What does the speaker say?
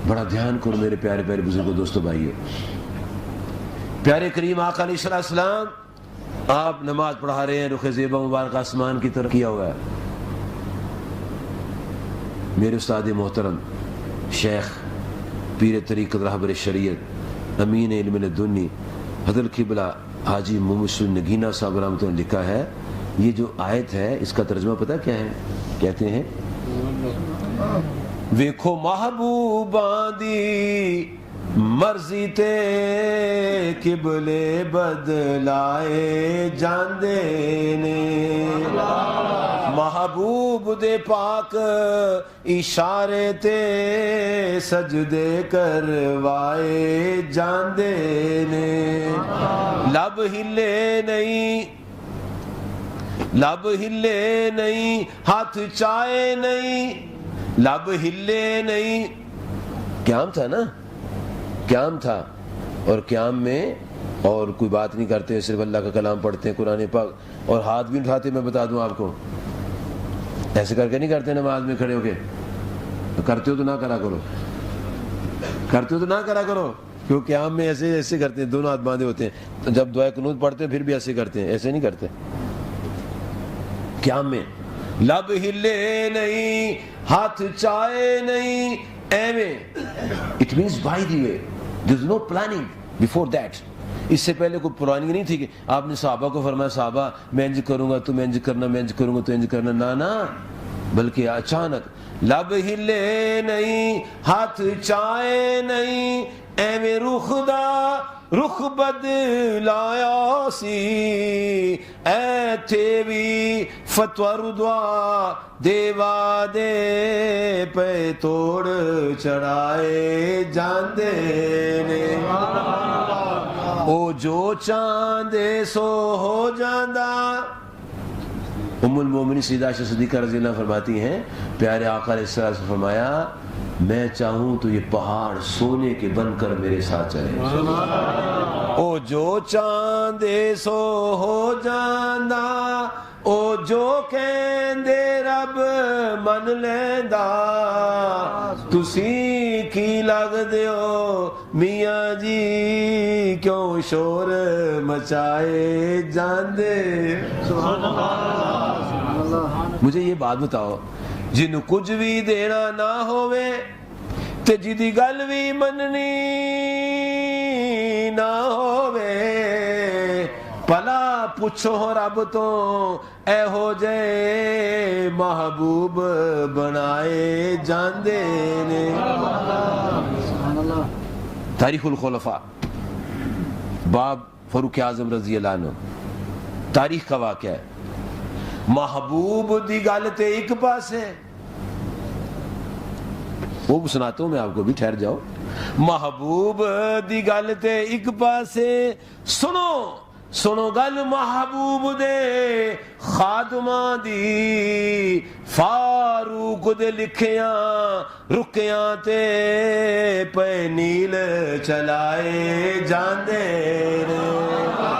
بڑا دھیان کرو میرے پیارے پیارے بزرگوں، دوستوں، بھائیوں. پیارے کریم آقا علیہ السلام آپ نماز پڑھا رہے ہیں، رخ زیبا مبارک آسمان کی طرف کیا ہوا ہے. میرے استاد محترم شیخ پیر طریقت رہبر شریعت امین علم لدنی حضرت قبلہ حاجی محمد نگینہ صاحب رحمۃ اللہ نے لکھا ہے، یہ جو آیت ہے اس کا ترجمہ پتہ کیا ہے؟ کہتے ہیں ویکھو محبوباں دی مرضی تے قبلے بدلائے جاندے نے، محبوب دے پاک اشارے تے سجدے کروائے جاندے نے. لب ہلے نہیں، لب ہلے نہیں، ہاتھ چائے نہیں، لب ہلے نہیں. قیام تھا نا، قیام تھا، اور قیام میں اور کوئی بات نہیں کرتے، صرف اللہ کا کلام پڑھتے ہیں، قرآن پاک، اور ہاتھ بھی اٹھاتے. میں بتا دوں آپ کو، ایسے کر کے نہیں کرتے نماز میں کھڑے ہو کے. کرتے ہو تو نہ کرا کرو، کرتے ہو تو نہ کرا کرو، کیوں قیام میں ایسے ایسے کرتے ہیں، دونوں ہاتھ باندھے ہوتے ہیں. جب دعائے قنوت پڑھتے ہیں پھر بھی ایسے کرتے ہیں، ایسے نہیں کرتے. قیام میں لب ہلے نہیں، ہاتھ چائے نہیں، ایویں. It means by the way, there is no planning before that. اس سے پہلے کوئی پلاننگ نہیں تھی کہ آپ نے صحابہ کو فرمایا صحابہ میں انج کروں گا تم انج کرنا، میں انج کروں گا تو انج کرنا، نہ نہ، بلکہ اچانک لب ہلے نہیں، ہاتھ چائے نہیں، ایویں رخ دا رخ بدلایا سی، ایتھے بھی فتوی دعا دیوا دے پہ توڑ چڑھائے جاندے نے. او جو چاندے سو ہو جاندہ. ام المومنین سیدہ عائشہ صدیقہ رضی اللہ فرماتی ہیں پیارے آقا علیہ السلام سے فرمایا میں چاہوں تو یہ پہاڑ سونے کے بن کر میرے ساتھ چلے. او جو چاندے سو ہو جاندہ، او جو کہندے رب من لیندا، تسی کی لگ دیو میاں جی کیوں شور مچائے جاندے. مجھے یہ بات بتاؤ، جنوں کچھ بھی دینا نہ ہوئے تے جدی گل بھی مننی نہ ہوئے، پلا پوچھو رب تو اے ہو جے محبوب بنائے جاندے نے. تاریخ الخلفاء باب فاروق اعظم رضی اللہ عنہ، تاریخ کا واقعہ ہے. محبوب دی گل تے ایک پاسے، وہ سناتا ہوں میں آپ کو بھی، ٹھہر جاؤ. محبوب دی گل تے ایک پاسے، سنو سنو گل محبوب دے خادماں دی، فاروق دے لکھیاں رکیاں تے پہ نیل چلائے جاندے نے.